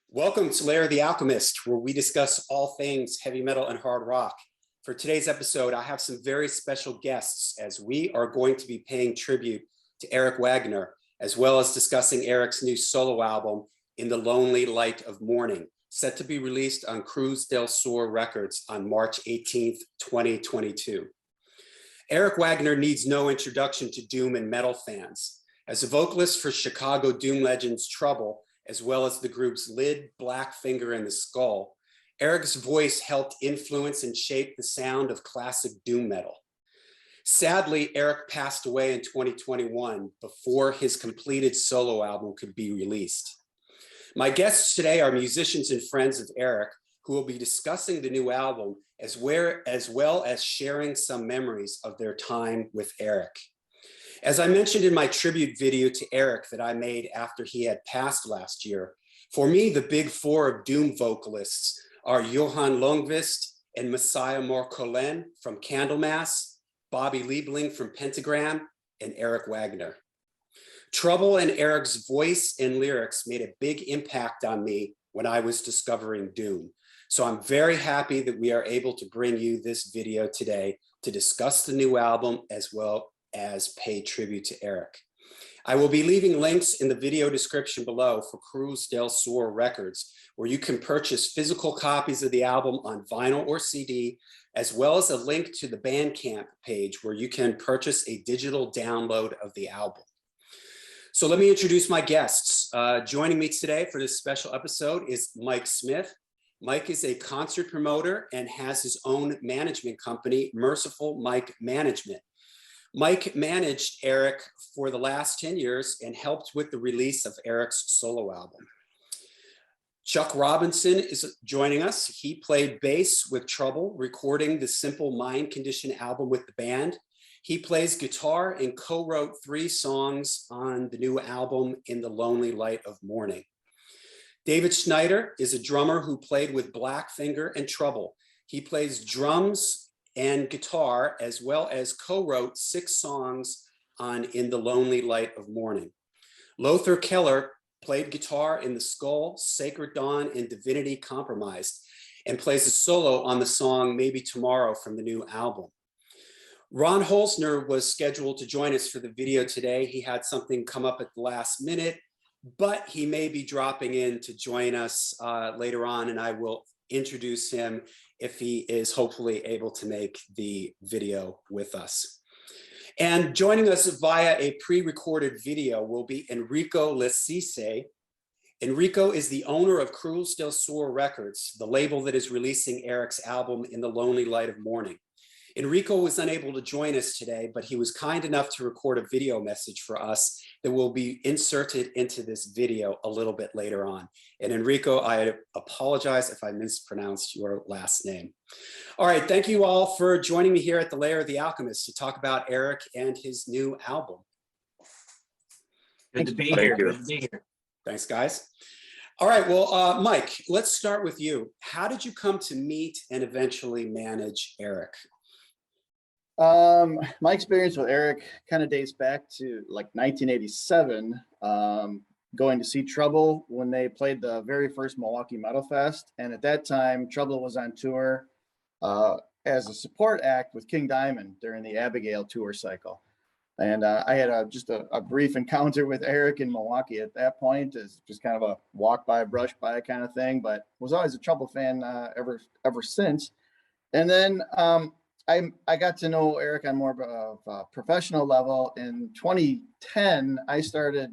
Welcome to Lair the Alchemist, where we discuss all things heavy metal and hard rock. For today's episode, I have some very special guests as we are going to be paying tribute to Eric Wagner, as well as discussing Eric's new solo album, In the Lonely Light of Mourning, set to be released on Cruz del Sur Records on March 18th, 2022. Eric Wagner needs no introduction to doom and metal fans. As a vocalist for Chicago doom legends Trouble, as well as the groups Lid, Blackfinger, and The Skull, Eric's voice helped influence and shape the sound of classic doom metal. Sadly, Eric passed away in 2021 before his completed solo album could be released. My guests today are musicians and friends of Eric who will be discussing the new album as well as sharing some memories of their time with Eric. As I mentioned in my tribute video to Eric that I made after he had passed last year, for me, the big four of doom vocalists are Johan Lundqvist and Messiah Morkolen from Candlemass, Bobby Liebling from Pentagram, and Eric Wagner. Trouble and Eric's voice and lyrics made a big impact on me when I was discovering doom. So I'm very happy that we are able to bring you this video today to discuss the new album as well as pay tribute to Eric. I will be leaving links in the video description below for Cruz del Sur Records, where you can purchase physical copies of the album on vinyl or CD, as well as a link to the Bandcamp page where you can purchase a digital download of the album. So let me introduce my guests. Joining me today for this special episode is Mike Smith. Mike is a concert promoter and has his own management company, Merciful Mike Management. Mike managed Eric for the last 10 years and helped with the release of Eric's solo album. Chuck Robinson is joining us. He played bass with Trouble, recording the Simple Mind Condition album with the band. He plays guitar and co-wrote 3 songs on the new album, In the Lonely Light of Mourning. David Schneider is a drummer who played with Blackfinger and Trouble. He plays drums and guitar, as well as co-wrote 6 songs on In the Lonely Light of Mourning. Lothar Keller played guitar in The Skull, Sacred Dawn, and Divinity Compromised, and plays a solo on the song Maybe Tomorrow from the new album. Ron Holzner was scheduled to join us for the video today. He had something come up at the last minute, but he may be dropping in to join us later on, and I will introduce him if he is hopefully able to make the video with us. And joining us via a pre-recorded video will be Enrico Lecise. Enrico is the owner of Cruz del Sur Records, the label that is releasing Eric's album In the Lonely Light of Mourning. Enrico was unable to join us today, but he was kind enough to record a video message for us that will be inserted into this video a little bit later on. And Enrico, I apologize if I mispronounced your last name. All right, thank you all for joining me here at the Lair of the Alchemist to talk about Eric and his new album. Good to be here. Good to be here. Thanks, guys. All right, well, Mike, let's start with you. How did you come to meet and eventually manage Eric? My experience with Eric kind of dates back to like 1987, going to see Trouble when they played the very first Milwaukee Metal Fest. And at that time, Trouble was on tour as a support act with King Diamond during the Abigail tour cycle. And I had just a brief encounter with Eric in Milwaukee at that point, as just kind of a walk by, brush by kind of thing, but was always a Trouble fan ever since. And then I got to know Eric on more of a professional level. In 2010, I started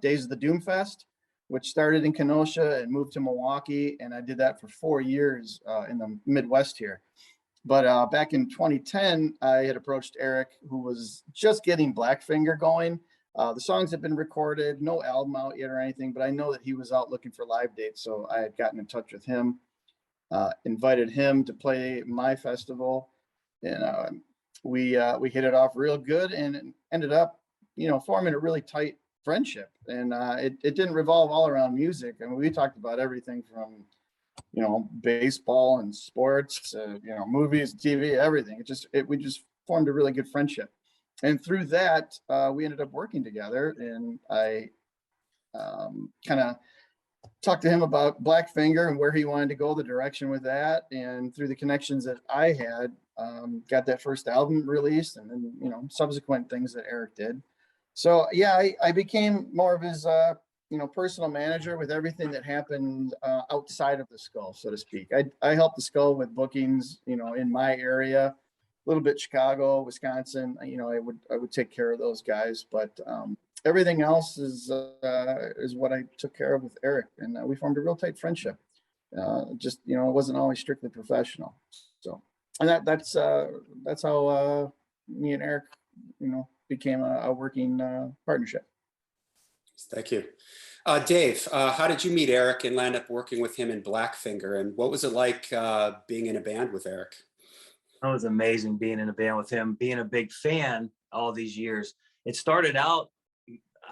Days of the Doom Fest, which started in Kenosha and moved to Milwaukee. And I did that for 4 years in the Midwest here. But back in 2010, I had approached Eric, who was just getting Blackfinger going. The songs had been recorded, no album out yet or anything, but I know that he was out looking for live dates. So I had gotten in touch with him, invited him to play my festival. And we hit it off real good and ended up, forming a really tight friendship. And it didn't revolve all around music. I mean, we talked about everything from, baseball and sports, movies, TV, everything. We just formed a really good friendship. And through that, we ended up working together. And I kind of talked to him about Blackfinger and where he wanted to go, the direction with that. And through the connections that I had, got that first album released, and then, you know, subsequent things that Eric did. So yeah, I became more of his, you know, personal manager with everything that happened outside of the Skull, so to speak. I helped the Skull with bookings, you know, in my area, a little bit Chicago, Wisconsin. You know, I would take care of those guys, but everything else is what I took care of with Eric, and we formed a real tight friendship. Just, you know, it wasn't always strictly professional. So, and that's how me and Eric, you know, became a working partnership. Thank you. Dave, how did you meet Eric and land up working with him in Blackfinger? And what was it like being in a band with Eric? It was amazing being in a band with him, being a big fan all these years. It started out,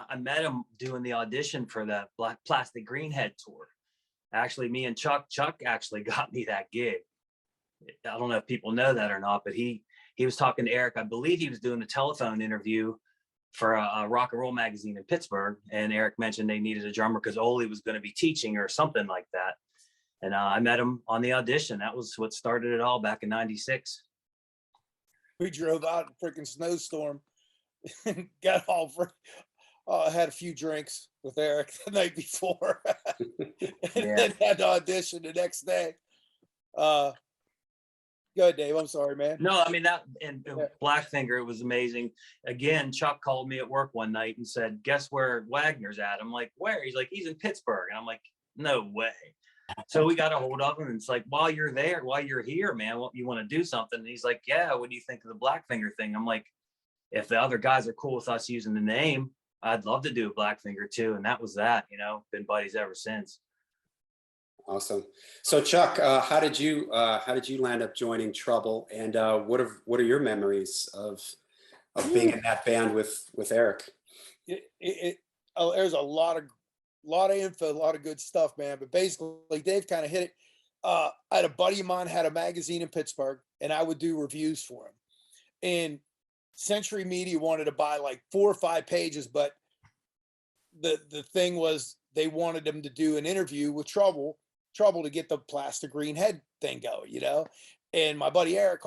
I met him doing the audition for the Plastic Greenhead tour. Actually, me and Chuck actually got me that gig. I don't know if people know that or not, but he was talking to Eric. I believe he was doing the telephone interview for a rock and roll magazine in Pittsburgh. And Eric mentioned they needed a drummer because Ole was going to be teaching or something like that. And I met him on the audition. That was what started it all back in '96. We drove out in a freaking snowstorm and got all had a few drinks with Eric the night before and then had to audition the next day. Go ahead, Dave. I'm sorry, man. No, I mean, that and Blackfinger, it was amazing. Again, Chuck called me at work one night and said, guess where Wagner's at? I'm like, where? He's like, he's in Pittsburgh. And I'm like, no way. So we got a hold of him, and it's like, while you're here, man, what, you want to do something? And he's like, yeah, what do you think of the Blackfinger thing? I'm like, if the other guys are cool with us using the name, I'd love to do a Blackfinger too. And that was that, you know, been buddies ever since. Awesome. So Chuck, how did you land up joining Trouble, and what are your memories of being in that band with Eric? There's a lot of info, a lot of good stuff, man. But basically, Dave kind of hit it. I had a buddy of mine had a magazine in Pittsburgh, and I would do reviews for him. And Century Media wanted to buy like 4 or 5 pages, but the thing was they wanted him to do an interview with Trouble to get the Plastic Green Head thing going, you know. And my buddy Eric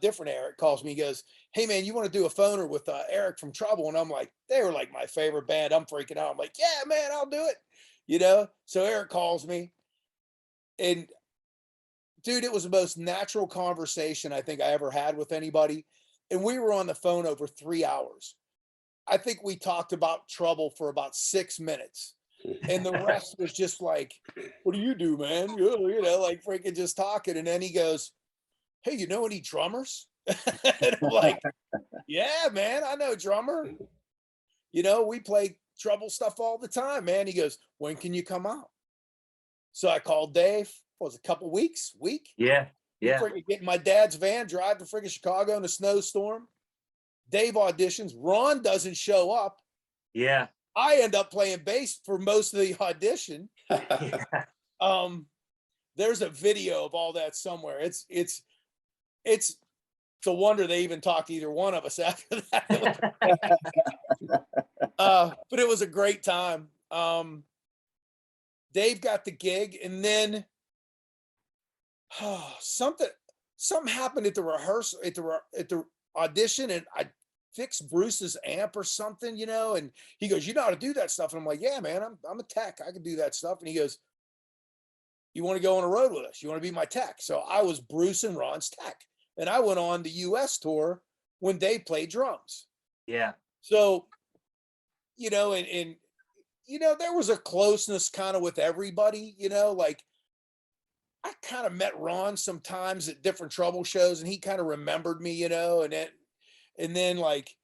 different Eric calls me, he goes, hey man, you want to do a phoner with Eric from Trouble? And I'm like, they were like my favorite band. I'm freaking out. I'm like, yeah, man, I'll do it. You know? So Eric calls me, and dude, it was the most natural conversation I think I ever had with anybody. And we were on the phone over 3 hours. I think we talked about Trouble for about 6 minutes. And the rest was just like, what do you do, man? You know, like freaking just talking. And then he goes, hey, you know any drummers? And I'm like, yeah, man, I know a drummer. You know, we play Trouble stuff all the time, man. He goes, when can you come out? So I called Dave. What was it, a couple weeks? Week? Yeah. Freaking get in my dad's van, drive to freaking Chicago in a snowstorm. Dave auditions. Ron doesn't show up. Yeah. I end up playing bass for most of the audition. There's a video of all that somewhere. It's a wonder they even talked to either one of us after that. But it was a great time. Dave got the gig, and then something happened at the rehearsal, at the audition, and I fixed Bruce's amp or something, you know, and he goes, you know how to do that stuff. And I'm like, yeah, man, I'm a tech. I can do that stuff. And he goes, you want to go on a road with us? You want to be my tech? So I was Bruce and Ron's tech. And I went on the US tour when they played drums. Yeah. So, you know, and you know, there was a closeness kind of with everybody, you know, like I kind of met Ron sometimes at different Trouble shows, and he kind of remembered me, you know, and then like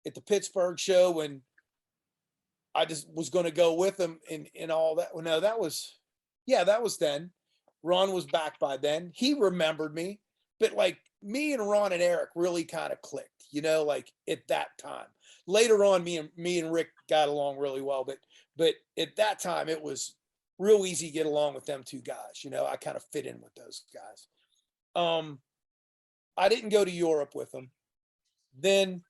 at the Pittsburgh show when I just was going to go with him and all that. Well, no, that was then. Ron was back by then. He remembered me, but like me and Ron and Eric really kind of clicked, you know, like at that time. Later on, me and Rick got along really well, but at that time it was real easy to get along with them 2 guys. You know, I kind of fit in with those guys. I didn't go to Europe with them. Then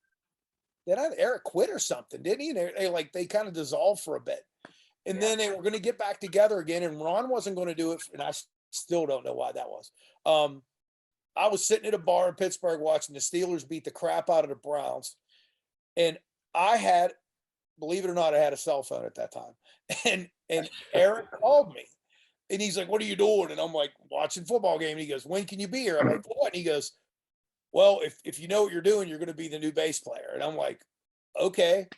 Eric quit or something, didn't he? They kind of dissolved for a bit. And Yeah. then they were going to get back together again, and Ron wasn't going to do it. And I still don't know why that was. I was sitting at a bar in Pittsburgh watching the Steelers beat the crap out of the Browns. And I had, believe it or not, I had a cell phone at that time. And Eric called me and he's like, "What are you doing?" And I'm like, "Watching football game." And he goes, "When can you be here?" I'm like, "What?" And he goes, "Well, if you know what you're doing, you're going to be the new bass player." And I'm like, "Okay."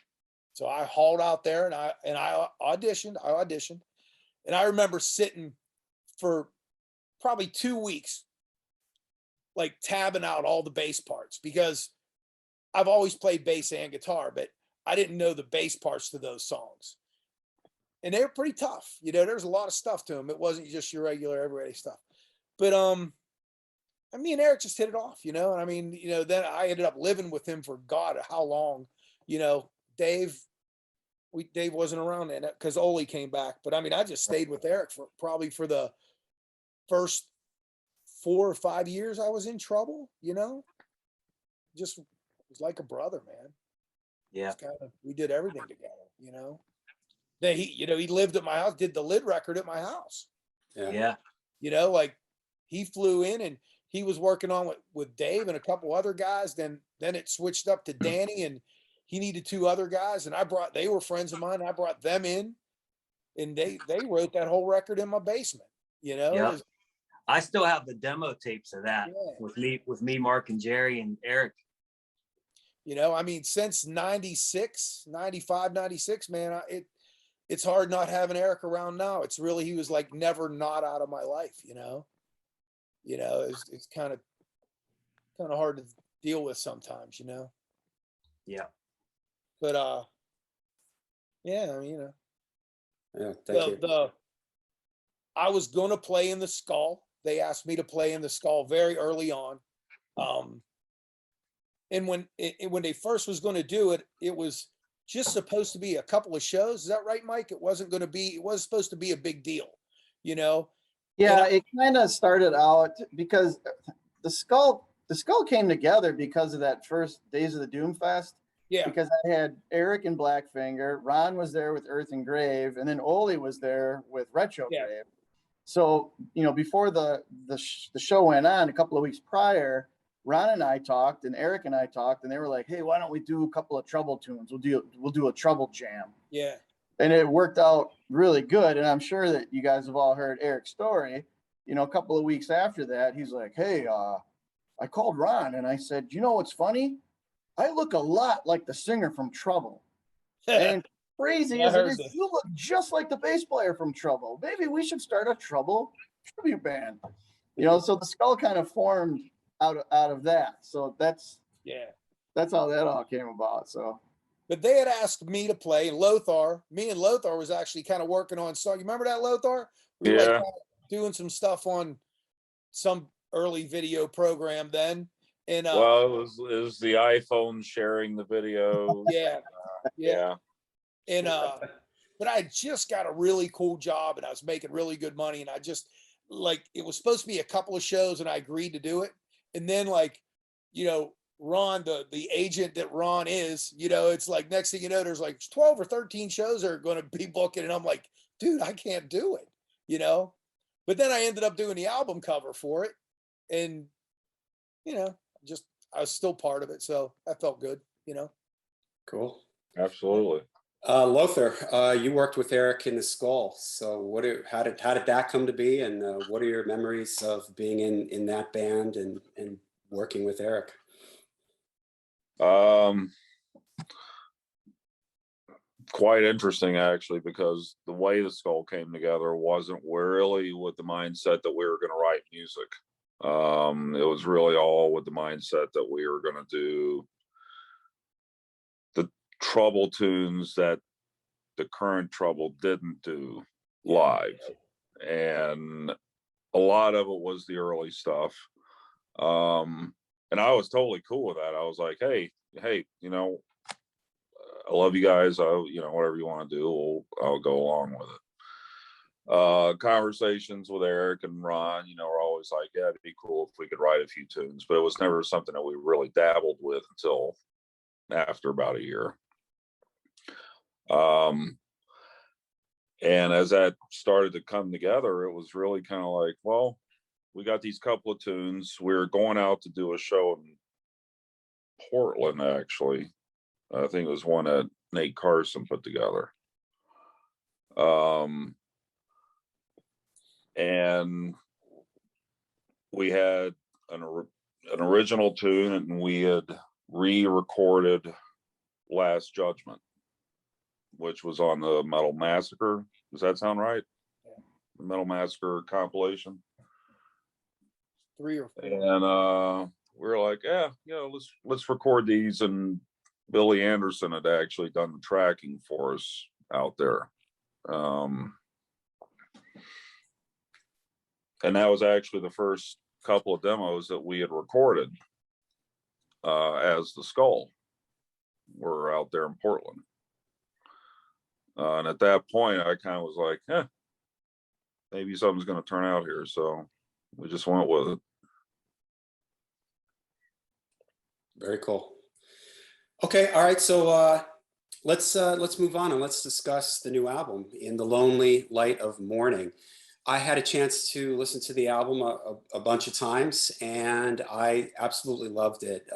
So I hauled out there and I auditioned. And I remember sitting for probably 2 weeks, like tabbing out all the bass parts, because I've always played bass and guitar, but I didn't know the bass parts to those songs. And they were pretty tough. You know, there's a lot of stuff to them. It wasn't just your regular everyday stuff. But me and Eric just hit it off, you know. And I mean, you know, then I ended up living with him for God how long, you know. Dave wasn't around then because Ole came back. But I mean, I just stayed with Eric for probably for the first 4 or 5 years I was in trouble, you know. Just was like a brother, man. Yeah. We did everything together, you know. Then he lived at my house, did the lid record at my house. Yeah. You know, like he flew in and he was working on with Dave and a couple other guys. Then it switched up to Danny and he needed 2 other guys. And they were friends of mine. I brought them in and they wrote that whole record in my basement, you know. Yeah. I still have the demo tapes of that with me, Mark and Jerry and Eric. You know, I mean, since 96, 95, 96, man, it's hard not having Eric around now. It's really, he was like never not out of my life, you know. You know, it's kind of hard to deal with sometimes, you know. Yeah. But yeah, I mean, you know. Yeah, thank you. I was gonna play in the Skull. They asked me to play in the Skull very early on. And when they first was going to do it, it was just supposed to be a couple of shows. Is that right, Mike? It wasn't going to be. It was supposed to be a big deal, you know. Yeah, it kind of started out because the skull came together because of that first Days of the Doom Fest. Yeah. Because I had Eric and Blackfinger, Ron was there with Earth and Grave, and then Ole was there with Retrograde. Yeah. So, you know, before the show went on, a couple of weeks prior, Ron and I talked, and Eric and I talked, and they were like, "Hey, why don't we do a couple of Trouble tunes? We'll do a Trouble jam." Yeah. And it worked out really good. And I'm sure that you guys have all heard Eric's story. You know, a couple of weeks after that, he's like, "Hey, I called Ron and I said, you know what's funny? I look a lot like the singer from Trouble." And crazy as it is, you look just like the bass player from Trouble. Maybe we should start a Trouble tribute band. You know, so the Skull kind of formed out of that. So that's how that all came about. So, but they had asked me to play, and me and Lothar was actually kind of working on song. You remember that, Lothar? We were like doing some stuff on some early video program then. And well, it was the iPhone sharing the video. Yeah. And but I just got a really cool job and I was making really good money, and I just it was supposed to be a couple of shows and I agreed to do it. And then you know, Ron, the agent that Ron is, you know, it's like next thing you know, there's like 12 or 13 shows that are going to be booking, and I'm like, dude, I can't do it, you know. But then I ended up doing the album cover for it, and you know, I was still part of it, so that felt good, you know. Cool. Absolutely. Lothar, you worked with Eric in the Skull. So how did that come to be, and what are your memories of being in that band and working with Eric? Quite interesting, actually, because the way the Skull came together wasn't really with the mindset that we were going to write music. It was really all with the mindset that we were going to do the Trouble tunes that the current Trouble didn't do live. And a lot of it was the early stuff. And I was totally cool with that. I was like, hey, you know, I love you guys. You know, whatever you want to do, I'll go along with it. Conversations with Eric and Ron, you know, are always like, yeah, it'd be cool if we could write a few tunes, but it was never something that we really dabbled with until after about a year. And as that started to come together, it was really kind of like, well, we got these couple of tunes. We're going out to do a show in Portland, actually. I think it was one that Nate Carson put together. And we had an original tune, and we had re-recorded Last Judgment, which was on the Metal Massacre. Does that sound right? Yeah. The Metal Massacre compilation. 3 or 4. And we were like, yeah, let's record these. And Billy Anderson had actually done the tracking for us out there. And that was actually the first couple of demos that we had recorded as the Skull. We're out there in Portland. And at that point, I kind of was like, maybe something's going to turn out here. So we just went with it. Very cool. Okay, all right. So let's move on and let's discuss the new album, In the Lonely Light of Mourning. I had a chance to listen to the album a bunch of times, and I absolutely loved it.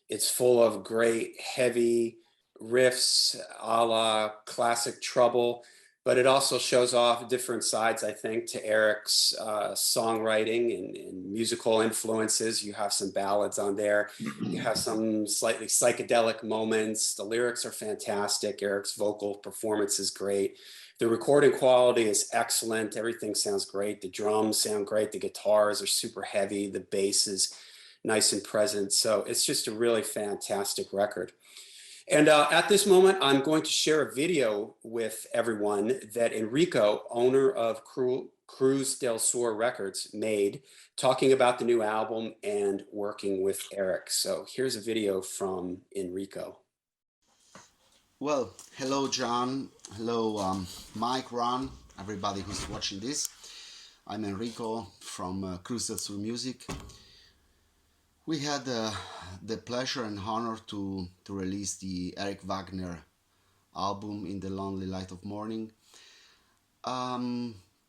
It's full of great heavy riffs a la classic Trouble, but it also shows off different sides, I think, to Eric's songwriting and musical influences. You have some ballads on there. You have some slightly psychedelic moments. The lyrics are fantastic. Eric's vocal performance is great. The recording quality is excellent. Everything sounds great. The drums sound great. The guitars are super heavy. The bass is nice and present. So it's just a really fantastic record. And at this moment, I'm going to share a video with everyone that Enrico, owner of Cruz del Sur Records, made, talking about the new album and working with Eric. So here's a video from Enrico. Well, hello, John. Hello, Mike, Ron, everybody who's watching this. I'm Enrico from Cruz del Sur Music. We had the pleasure and honor to release the Eric Wagner album, In the Lonely Light of Mourning.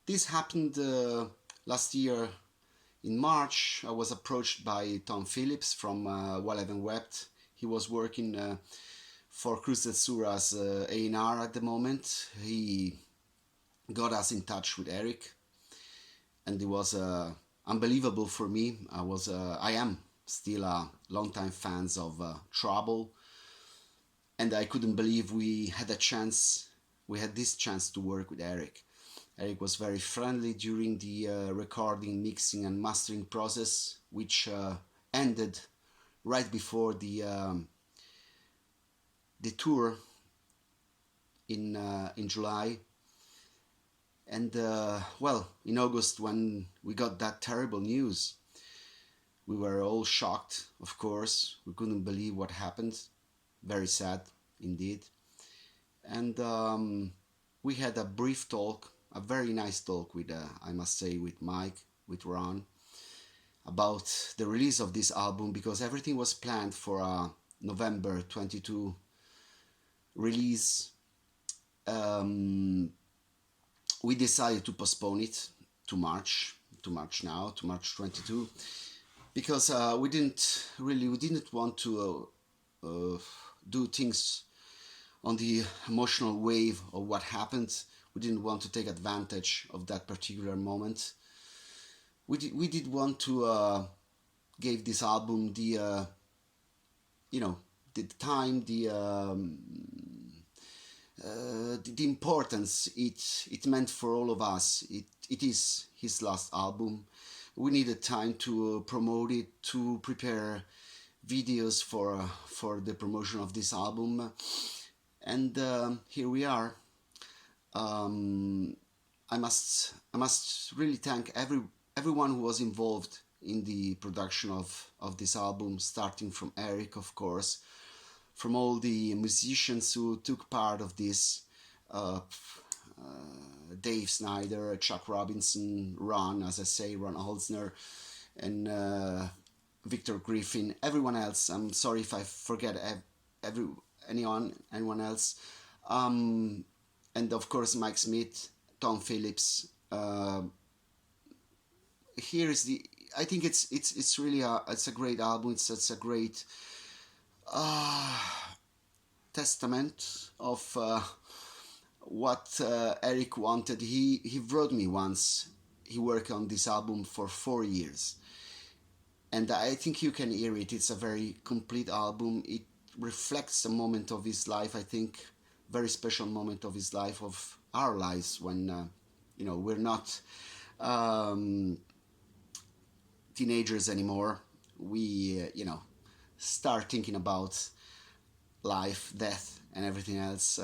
This happened last year in March. I was approached by Tom Phillips from While I Haven't Wept. He was working for Cruz del Sur as A&R at the moment. He got us in touch with Eric, and it was unbelievable for me. I am still a longtime fans of Trouble, and I couldn't believe we had this chance to work with Eric. Eric was very friendly during the recording, mixing and mastering process, which ended right before the tour in July. And well, in August, when we got that terrible news, we were all shocked, of course. We couldn't believe what happened. Very sad indeed. And we had a brief talk, a very nice talk with, I must say, with Mike, with Ron, about the release of this album, because everything was planned for a November 22 release. We decided to postpone it to March 22, because we didn't want to do things on the emotional wave of what happened. We didn't want to take advantage of that particular moment. We did want to give this album the time, the importance it meant for all of us. It is his last album. We needed time to promote it, to prepare videos for the promotion of this album, and here we are. I must really thank everyone who was involved in the production of this album, starting from Eric, of course, from all the musicians who took part of this, Dave Schneider, Chuck Robinson, Ron Holzner, and Victor Griffin, everyone else. I'm sorry if I forget anyone else. and of course Mike Smith, Tom Phillips. Here is the. I think it's really it's a great album. It's a great testament of what Eric wanted. He wrote me once. He worked on this album for 4 years, and I think you can hear it. It's a very complete album. It reflects a moment of his life. I think very special moment of his life, of our lives, when we're not teenagers anymore. We start thinking about life, death, and everything else.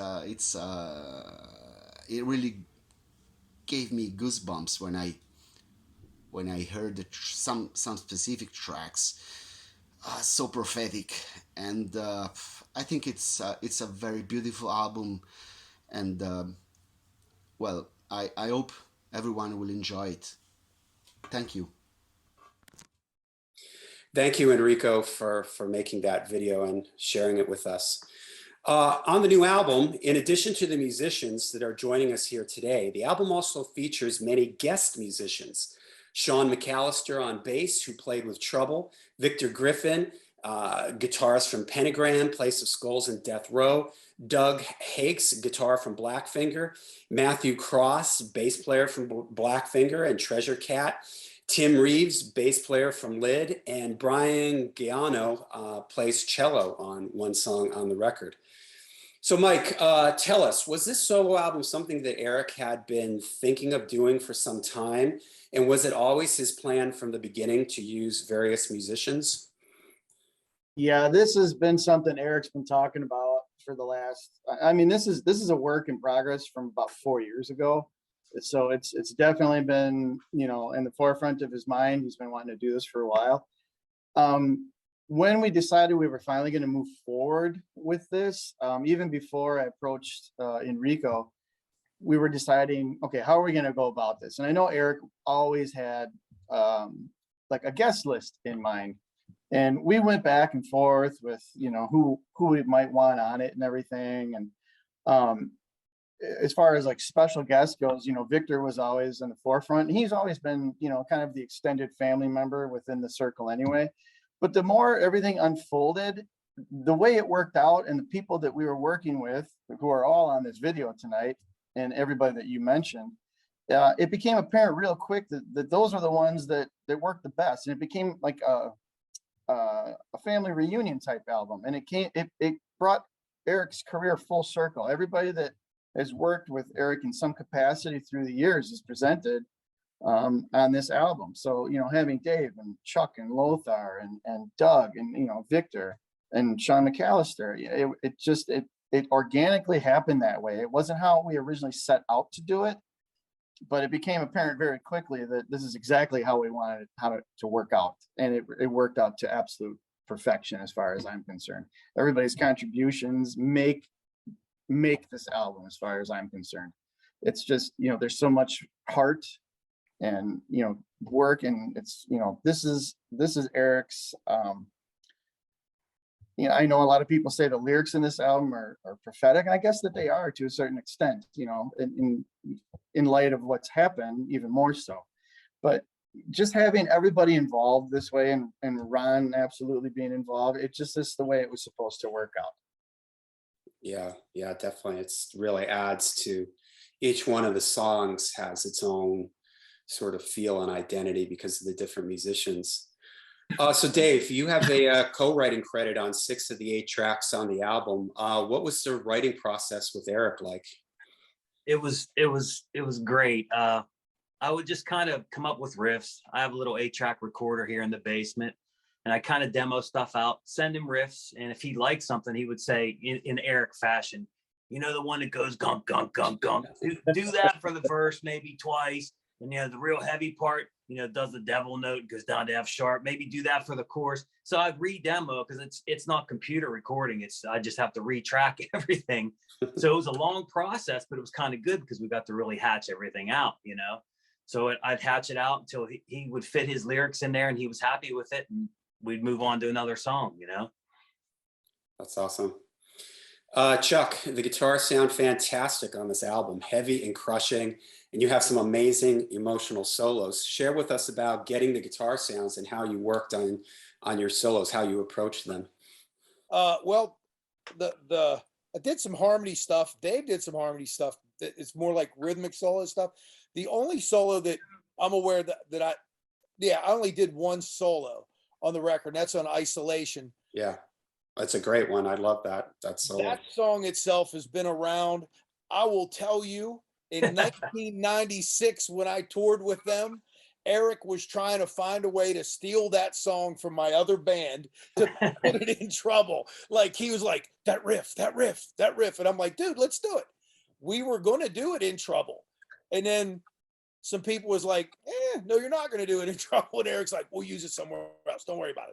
It really gave me goosebumps when I heard some specific tracks, so prophetic, and I think it's a very beautiful album, and I hope everyone will enjoy it. Thank you. Thank you, Enrico, for making that video and sharing it with us. On the new album, in addition to the musicians that are joining us here today, the album also features many guest musicians. Sean McAllister on bass, who played with Trouble, Victor Griffin, guitarist from Pentagram, Place of Skulls, and Death Row, Doug Hakes, guitar from Blackfinger, Matthew Cross, bass player from Blackfinger and Treasure Cat, Tim Reeves, bass player from Lid, and Brian Giano plays cello on one song on the record. So Mike, tell us, was this solo album something that Eric had been thinking of doing for some time? And was it always his plan from the beginning to use various musicians? Yeah, this has been something Eric's been talking about for the last, this is a work in progress from about 4 years ago. So it's definitely been, in the forefront of his mind. He's been wanting to do this for a while. When we decided we were finally going to move forward with this, even before I approached Enrico, we were deciding, okay, how are we going to go about this? And I know Eric always had like a guest list in mind. And we went back and forth with, who we might want on it and everything. And as far as like special guest goes, Victor was always in the forefront. And he's always been, kind of the extended family member within the circle anyway. But the more everything unfolded, the way it worked out, and the people that we were working with, who are all on this video tonight, and everybody that you mentioned, it became apparent real quick that those are the ones that worked the best. And it became like a family reunion type album. And it brought Eric's career full circle. Everybody that has worked with Eric in some capacity through the years is presented on this album. So, having Dave and Chuck and Lothar and Doug and, Victor and Sean McAllister, it organically happened that way. It wasn't how we originally set out to do it, but it became apparent very quickly that this is exactly how we wanted it to work out. And it worked out to absolute perfection as far as I'm concerned. Everybody's contributions make this album as far as I'm concerned. It's just, there's so much heart and, work, and it's, this is Eric's, I know a lot of people say the lyrics in this album are prophetic, and I guess that they are to a certain extent, in light of what's happened, even more so. But just having everybody involved this way, and Ron absolutely being involved, it's just the way it was supposed to work out. Yeah, definitely. It's really adds to each one of the songs, has its own sort of feel and identity because of the different musicians. So Dave, you have a co-writing credit on 6 of the 8 tracks on the album. What was the writing process with Eric like? It was great. I would just kind of come up with riffs. I have a little 8-track recorder here in the basement, and I kind of demo stuff out, send him riffs. And if he liked something, he would say in Eric fashion, the one that goes gunk, gunk, gunk, gunk. Do that for the verse maybe twice. And, the real heavy part, does the devil note, goes down to F sharp. Maybe do that for the chorus. So I'd re-demo because it's not computer recording. I just have to retrack everything. So it was a long process, but it was kind of good because we got to really hatch everything out, So I'd hatch it out until he would fit his lyrics in there and he was happy with it. And we'd move on to another song, That's awesome. Chuck, the guitars sound fantastic on this album, heavy and crushing, and you have some amazing emotional solos. Share with us about getting the guitar sounds and how you worked on your solos, how you approached them. Well, the I did some harmony stuff. Dave did some harmony stuff. It's more like rhythmic solo stuff. The only solo that I'm aware that I only did one solo on the record. And that's on Isolation. Yeah, that's a great one. I love that solo. That song itself has been around. I will tell you, in 1996, when I toured with them, Eric was trying to find a way to steal that song from my other band to put it in Trouble. Like, he was like, that riff. And I'm like, dude, let's do it. We were going to do it in Trouble. And then some people was like, no, you're not going to do it in Trouble. And Eric's like, we'll use it somewhere else. Don't worry about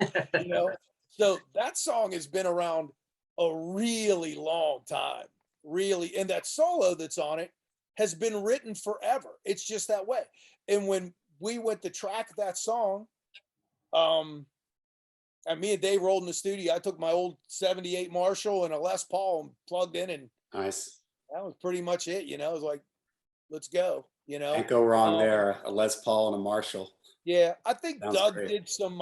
it. You know? So that song has been around a really long time, really. And that solo that's on it has been written forever. It's just that way. And when we went to track that song, and me and Dave rolled in the studio, I took my old 78 Marshall and a Les Paul and plugged in, and Nice. that was pretty much it. You know, it was like, let's go, you know. Can't go wrong there. A Les Paul and a Marshall. Yeah, I think Sounds Doug great. did some,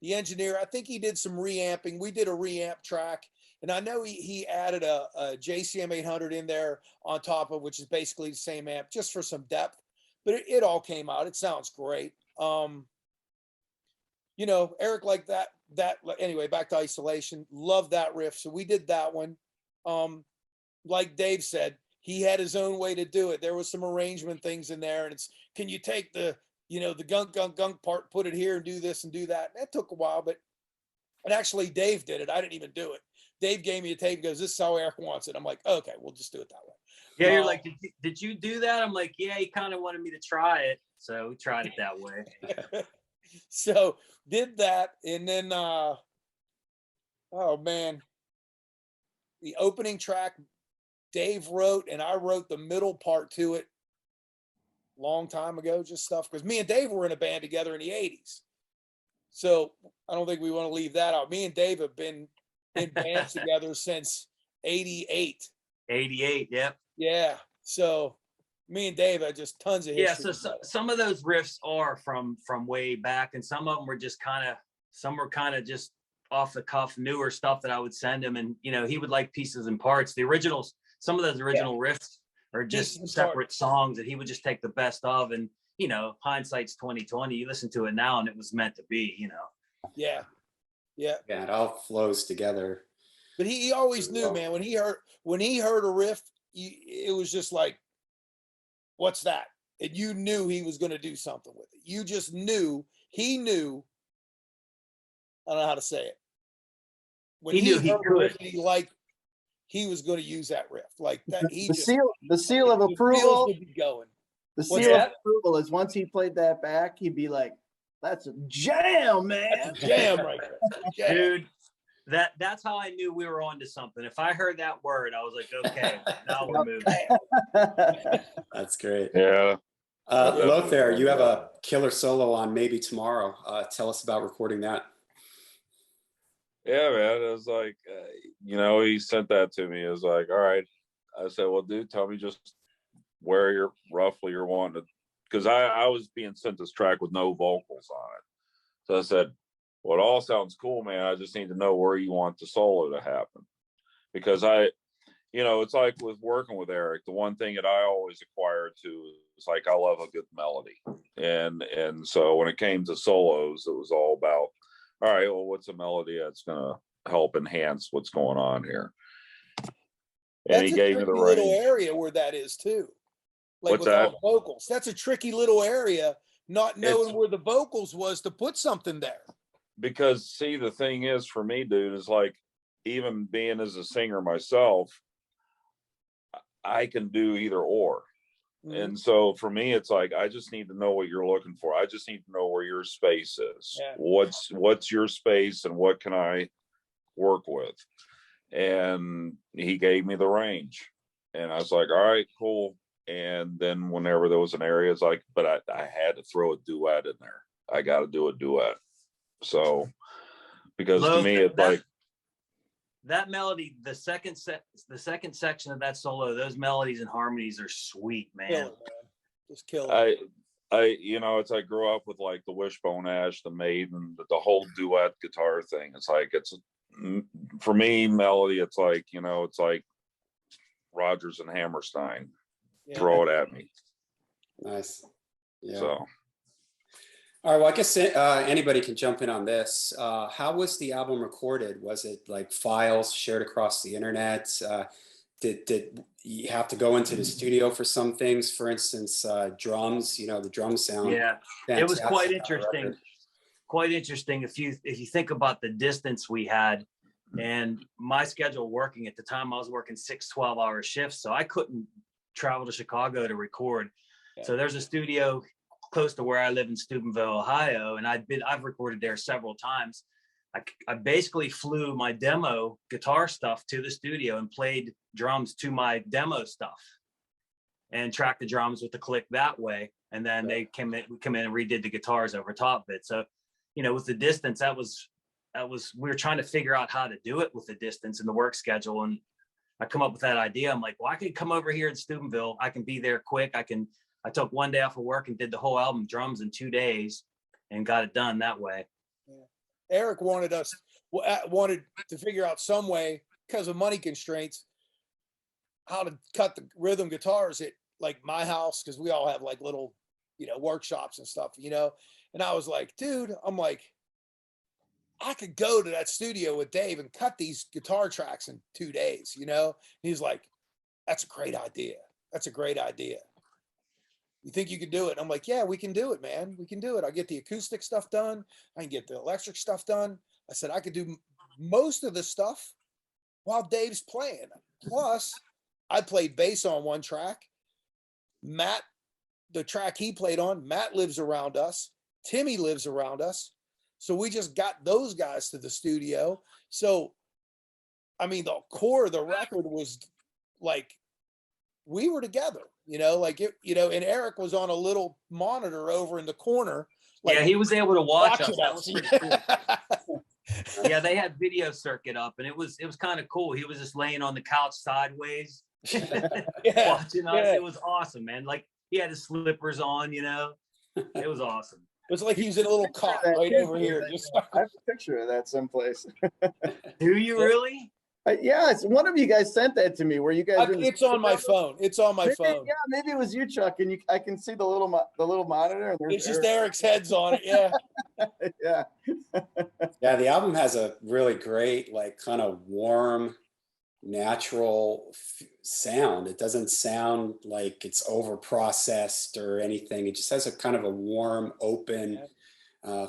the engineer, I think he did some reamping. We did a reamp track. And I know he added a JCM 800 in there on top of, which is basically the same amp, just for some depth. But it all came out. It sounds great. You know, Eric, like that. Anyway, back to Isolation. Love that riff. So we did that one. Like Dave said, he had his own way to do it. There was some arrangement things in there, and it's, can you take the, you know, the gunk part, put it here and do this and do that. That took a while, and actually Dave did it. I didn't even do it. Dave gave me a tape and goes, this is how Eric wants it. I'm like, okay, we'll just do it that way. Yeah, you're like, did you do that? I'm like, yeah, he kind of wanted me to try it. So we tried it that way. So did that. And then, oh man, the opening track, Dave wrote, and I wrote the middle part to it long time ago, just stuff. Because me and Dave were in a band together in the 80s. So I don't think we want to leave that out. Me and Dave have been in bands together since 88. 88, yep. Yeah. So me and Dave had just tons of history. Yeah, so some of those riffs are from way back, and some of them were just some were kind of just off the cuff, newer stuff that I would send him, and you know, he would like pieces and parts. The originals, some of those original riffs are just separate songs that he would just take the best of, and you know, hindsight's 2020. You listen to it now, and it was meant to be, you know. Yeah. It all flows together. But he always knew, man. When he heard a riff, it was just like, what's that? And you knew he was going to do something with it. You just knew. He knew. I don't know how to say it. When he knew he could. He was going to use that riff like that. The seal of approval. Would be going. The seal of approval is once he played that back, he'd be like, "That's a jam, man! That's a jam right there, jam. Dude." That's how I knew we were on to something. If I heard that word, I was like, okay, now we're moving. That's great. Yeah. Lothar, you have a killer solo on Maybe Tomorrow. Tell us about recording that. Yeah, man. It was like, you know, he sent that to me. It was like, all right. I said, well, dude, tell me just where you're wanting to, because I was being sent this track with no vocals on it. So I said, well, it all sounds cool, man. I just need to know where you want the solo to happen. Because you know, it's like with working with Eric, the one thing that I always acquired to is like, I love a good melody. And so when it came to solos, it was all about, all right, well, what's a melody that's going to help enhance what's going on here? And he gave me the range. Little area where that is too. Like What's without that? vocals. That's a tricky little area, not knowing where the vocals was to put something there. Because see, the thing is for me, dude, is like, even being as a singer myself, I can do either or. Mm-hmm. And so for me, it's like, I just need to know what you're looking for. I just need to know where your space is. Yeah. What's your space and what can I work with? And he gave me the range and I was like, all right, cool. And then whenever there was an area, it's like, but I had to throw a duet in there. I got to do a duet. So, because to me, it's like, that melody, the second section of that solo, those melodies and harmonies are sweet, man. Kill it, man. Just kill it. It's I grew up with like the Wishbone Ash, the Maiden, the whole duet guitar thing. It's like, it's for me, melody, it's like, it's like Rodgers and Hammerstein. Yeah. Throw it at me. Nice. Yeah. So, all right. Well, I guess anybody can jump in on this. How was the album recorded? Was it like files shared across the internet? Did you have to go into the studio for some things? For instance, drums. The drum sound. Yeah, it was fantastic quite on the interesting. record. Quite interesting. If you think about the distance we had, and my schedule working at the time, I was working 6 12-hour shifts, so I couldn't travel to Chicago to record. Yeah. So there's a studio close to where I live in Steubenville, Ohio, and I've recorded there several times. I basically flew my demo guitar stuff to the studio and played drums to my demo stuff and tracked the drums with the click that way. And then we come in and redid the guitars over top of it. So, with the distance, we were trying to figure out how to do it with the distance and the work schedule. And I come up with that idea. I'm like, well, I could come over here in Steubenville. I can be there quick. I took one day off of work and did the whole album drums in 2 days and got it done that way. Yeah. Eric wanted to figure out some way, because of money constraints, how to cut the rhythm guitars at like my house, because we all have like little, workshops and stuff, and I was like, dude, I could go to that studio with Dave and cut these guitar tracks in 2 days, And he's like, that's a great idea. That's a great idea. You think you could do it? I'm like, yeah, we can do it, man. We can do it. I'll get the acoustic stuff done. I can get the electric stuff done. I said, I could do most of the stuff while Dave's playing. Plus, I played bass on one track. Matt, the track he played on, Matt lives around us. Timmy lives around us. So we just got those guys to the studio. So, the core of the record was like, we were together, and Eric was on a little monitor over in the corner. Yeah, he was able to watch us. That was us. pretty cool. Yeah, they had video circuit up, and it was kind of cool. He was just laying on the couch sideways, watching us. It was awesome, man. Like, he had his slippers on, it was awesome. It was like he was in a little cot right over here. I have a picture of that someplace. Do you really? Yes, one of you guys sent that to me. Where you guys? It's on my phone. It's on my phone. Yeah, maybe it was you, Chuck, and I can see the little monitor. And it's just Eric's heads on it. Yeah. Yeah. Yeah, the album has a really great, like, kind of warm, natural sound. It doesn't sound like it's over processed or anything. It just has a kind of a warm, open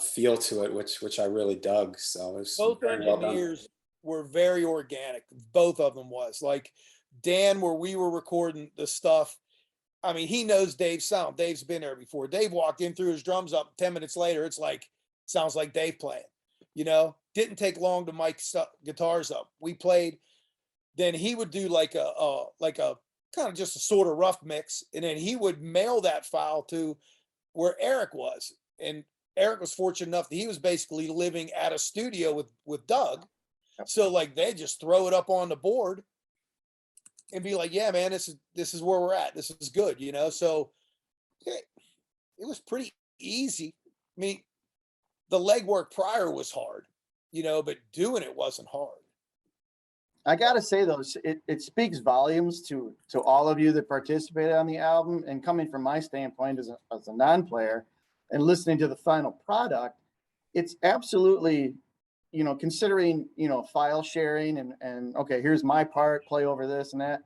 feel to it, which I really dug. So it was both very well done. engineers were very organic. Both of them was like Dan, where we were recording the stuff. He knows Dave's sound. Dave's been there before. Dave walked in, threw his drums up. 10 minutes later, it's like, sounds like Dave playing, didn't take long to mic guitars up. We played, then he would do like a kind of just a sort of rough mix. And then he would mail that file to where Eric was. And Eric was fortunate enough that he was basically living at a studio with Doug. So like, they just throw it up on the board and be like, yeah, man, this is where we're at. This is good, So it was pretty easy. The legwork prior was hard, but doing it wasn't hard. I gotta say though, it speaks volumes to all of you that participated on the album, and coming from my standpoint as a non-player and listening to the final product, it's absolutely, considering, file sharing and okay, here's my part, play over this and that.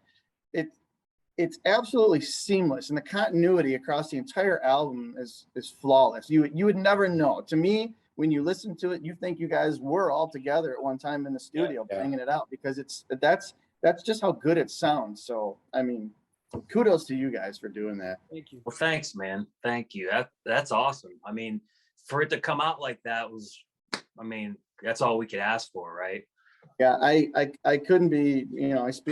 It's absolutely seamless, and the continuity across the entire album is flawless. You would never know. To me, when you listen to it, you think you guys were all together at one time in the studio banging it out, because that's just how good it sounds. So, kudos to you guys for doing that. Thank you. Well, thanks, man. Thank you. That's awesome. For it to come out like that was, that's all we could ask for, right? Yeah, I couldn't be,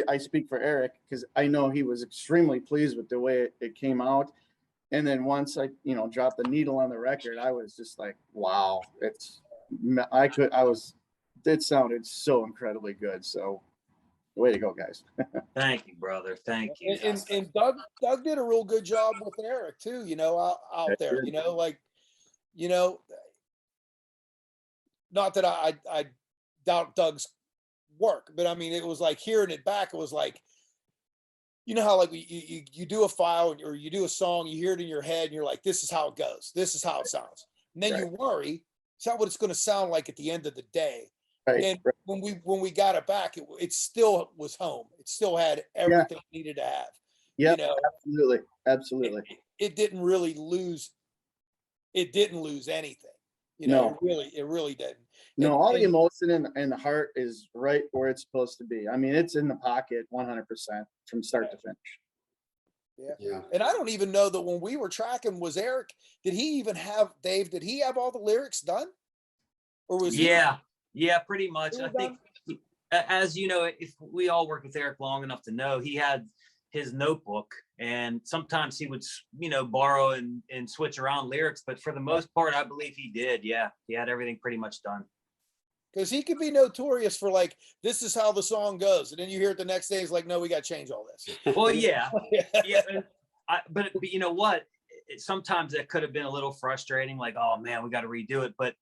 I speak for Eric, because I know he was extremely pleased with the way it came out. And then once I dropped the needle on the record, I was just like, wow, I was it sounded so incredibly good. So way to go, guys. Thank you, brother. Thank you. And Doug did a real good job with Eric too, you know, out there, you know, like, you know, not that I doubt Doug's work, but I mean, it was like hearing it back, it was like, you know how like you do a file or you do a song, you hear it in your head and you're like, this is how it goes. This is how it sounds. And then you worry, it's not what it's going to sound like at the end of the day. Right. And when we got it back, it still was home. It still had everything it needed to have. Yeah, you know, absolutely. It didn't really lose. It didn't lose anything. You know, it really didn't. No, all the emotion and the heart is right where it's supposed to be. I mean, it's in the pocket 100% from start to finish. Yeah. And I don't even know that when we were tracking, was Eric, did he even have, Dave, did he have all the lyrics done? Or was Yeah, pretty much. I think, as you know, if we all work with Eric long enough to know, he had his notebook, and sometimes he would, you know, borrow and switch around lyrics, but for the most part, I believe he did. Yeah, he had everything pretty much done. Because he could be notorious for like, this is how the song goes. And then you hear it the next day, it's like, no, we got to change all this. Well, yeah. But you know what? Sometimes it could have been a little frustrating, like, oh man, we got to redo it. But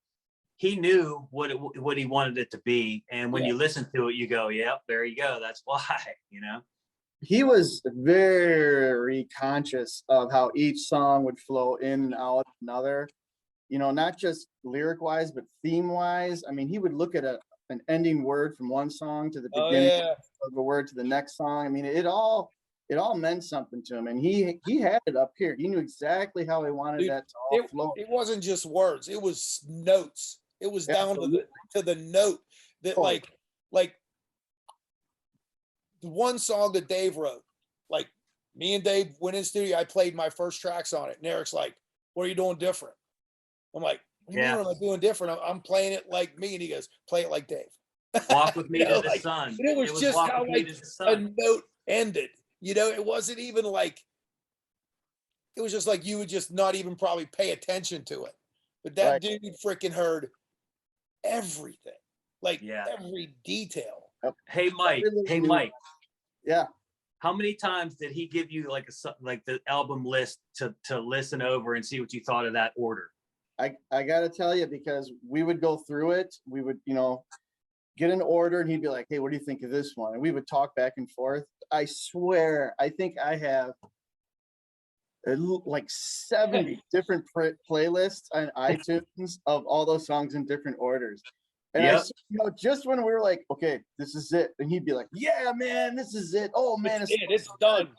he knew what he wanted it to be. And when you listen to it, you go, yep, there you go. That's why, you know? He was very conscious of how each song would flow in and out of another, you know, not just lyric wise, but theme wise. I mean, he would look at an ending word from one song to the beginning of a word to the next song. I mean, it all meant something to him, and he had it up here. He knew exactly how he wanted that to all flow. It wasn't just words; it was notes. It was down to the note that like the one song that Dave wrote. Like me and Dave went in the studio. I played my first tracks on it, and Eric's like, "What are you doing different?" I'm like, "What do you mean what am I doing different? I'm playing it like me," and he goes, "Play it like Dave." Walk with me to the like, sun. It was just how like a note ended. You know, it wasn't even like, it was just like you would just not even probably pay attention to it. But that dude freaking heard everything, like every detail. Hey, Mike. Hey, Mike. Yeah. How many times did he give you like the album list to listen over and see what you thought of that order? I got to tell you, because we would go through it. We would, you know, get an order and he'd be like, hey, what do you think of this one? And we would talk back and forth. I swear, I think I have like 70 different playlists on iTunes of all those songs in different orders. And I, you know, just when we were like, okay, this is it. And he'd be like, yeah, man, this is it. Oh man, it's done.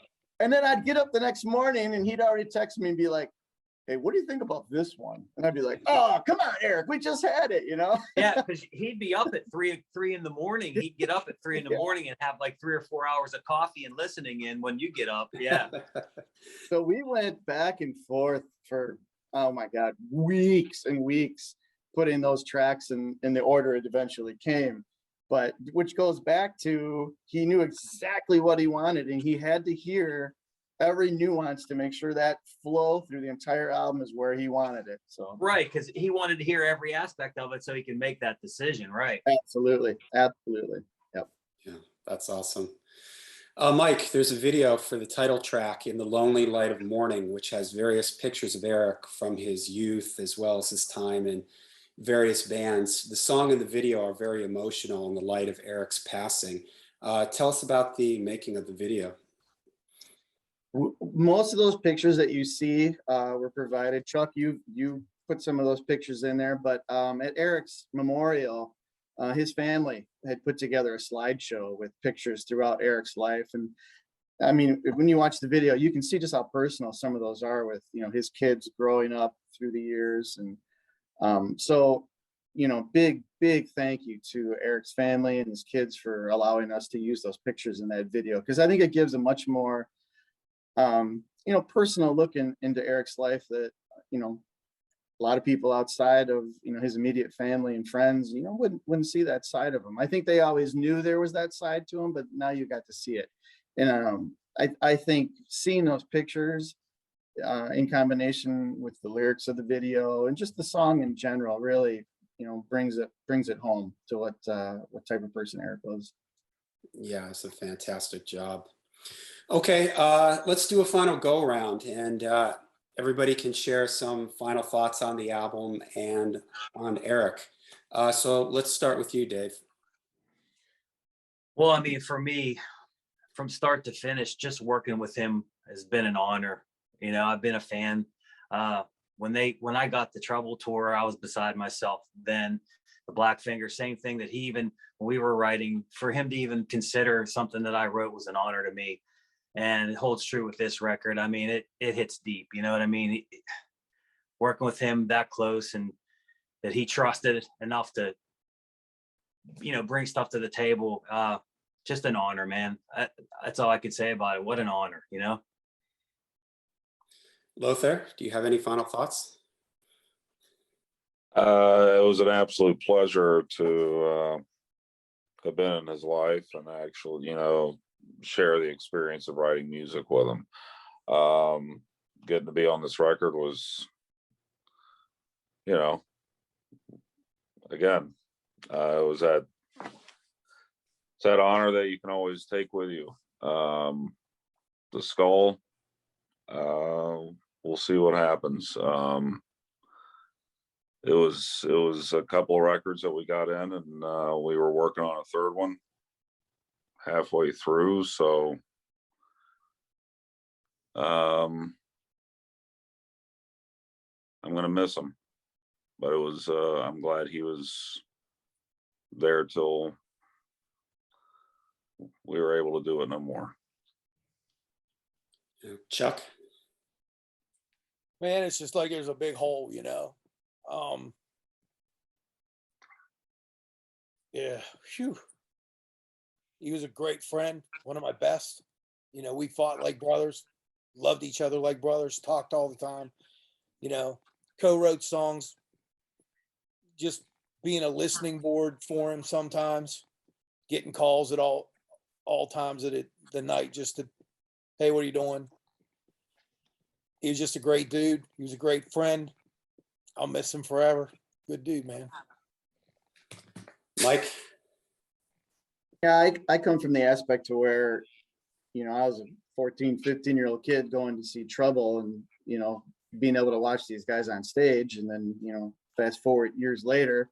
And then I'd get up the next morning and he'd already text me and be like, hey, what do you think about this one? And I'd be like, oh, come on, Eric, we just had it, you know? Yeah, because he'd be up at three in the morning. He'd get up at 3 in the morning and have like 3 or 4 hours of coffee and listening in when you get up. Yeah. So we went back and forth for, oh my God, weeks and weeks, putting those tracks in the order it eventually came. But which goes back to, he knew exactly what he wanted, and he had to hear every nuance to make sure that flow through the entire album is where he wanted it. So right, because he wanted to hear every aspect of it so he can make that decision. Right. Absolutely. Yep. Yeah, that's awesome. Mike, there's a video for the title track, In the Lonely Light of Mourning, which has various pictures of Eric from his youth as well as his time in various bands. The song and the video are very emotional in the light of Eric's passing. Tell us about the making of the video. Most of those pictures that you see were provided. Chuck, you put some of those pictures in there, but at Eric's memorial, his family had put together a slideshow with pictures throughout Eric's life. And I mean, when you watch the video, you can see just how personal some of those are with, you know, his kids growing up through the years. And so, you know, big thank you to Eric's family and his kids for allowing us to use those pictures in that video, because I think it gives a much more you know, personal look into Eric's life that, you know, a lot of people outside of, you know, his immediate family and friends, you know, wouldn't see that side of him. I think they always knew there was that side to him, but now you got to see it. And I think seeing those pictures in combination with the lyrics of the video and just the song in general really brings it home to what type of person Eric was. Yeah, it's a fantastic job. Okay, let's do a final go around, and everybody can share some final thoughts on the album and on Eric. So let's start with you, Dave. Well, I mean, for me, from start to finish, just working with him has been an honor. I've been a fan. When I got the Trouble tour, I was beside myself. Then the Blackfinger, same thing. That when we were writing, for him to even consider something that I wrote was an honor to me. And it holds true with this record. I mean, it hits deep. You know what I mean? Working with him that close, and that he trusted enough to, bring stuff to the table. Just an honor, man. That's all I could say about it. What an honor, Lothar, do you have any final thoughts? It was an absolute pleasure to have been in his life and actually, share the experience of writing music with him. Getting to be on this record was, again, it was that honor that you can always take with you. The Skull, we'll see what happens. It was a couple of records that we got in, and we were working on a third one halfway through. So I'm gonna miss him, but I'm glad he was there till we were able to do it no more. Chuck? Man, it's just like there's a big hole, yeah, phew. He was a great friend, one of my best. We fought like brothers, loved each other like brothers, talked all the time, co-wrote songs, just being a listening board for him sometimes, getting calls at all times of the night just to, hey, what are you doing? He was just a great dude. He was a great friend. I'll miss him forever. Good dude, man. Mike? Yeah, I come from the aspect to where, I was a 14, 15-year-old kid going to see Trouble and, being able to watch these guys on stage. And then, fast forward years later,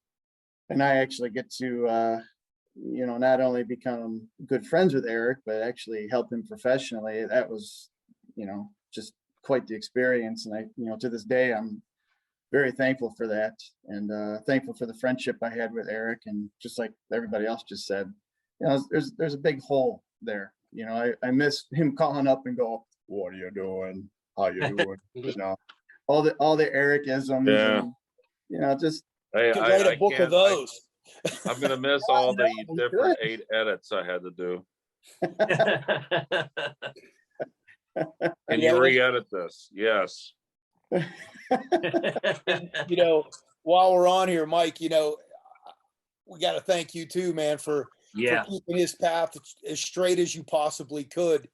and I actually get to, not only become good friends with Eric, but actually help him professionally. That was, just quite the experience. And I, to this day, I'm very thankful for that, and thankful for the friendship I had with Eric. And just like everybody else just said, there's a big hole there. I miss him calling up and go, "What are you doing? How you doing?" All the Eric-isms. Yeah. And, just Hey, Could write a book of those. I'm gonna miss all the we different could. 8 edits I had to do. Can Yeah, you re-edit this? Yes. While we're on here, Mike, we got to thank you too, man, for Yeah. keeping his path as straight as you possibly could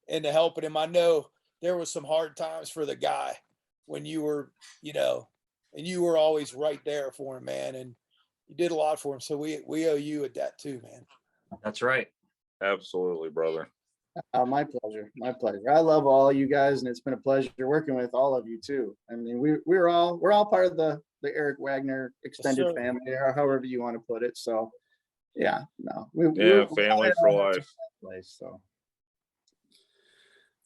and to helping him. I know there was some hard times for the guy when you were, and you were always right there for him, man. And you did a lot for him. So we owe you a debt too, man. That's right. Absolutely, brother. My pleasure. My pleasure. I love all you guys, and it's been a pleasure working with all of you too. I mean, we're all part of the Eric Wagner extended sir. family, or however you want to put it. So, yeah, no, Family for life. Place, so.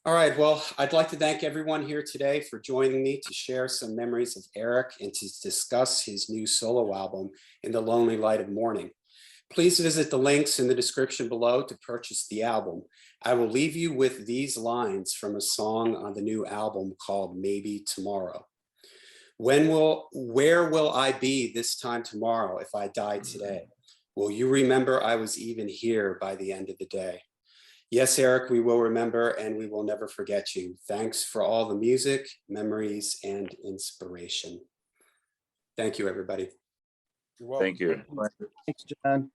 All right, well, I'd like to thank everyone here today for joining me to share some memories of Eric and to discuss his new solo album, In the Lonely Light of Mourning. Please visit the links in the description below to purchase the album. I will leave you with these lines from a song on the new album called Maybe Tomorrow. Where will I be this time tomorrow if I die today? Will you remember I was even here by the end of the day? Yes, Eric, we will remember, and we will never forget you. Thanks for all the music, memories, and inspiration. Thank you, everybody. You're welcome. Thank you. Thanks, John.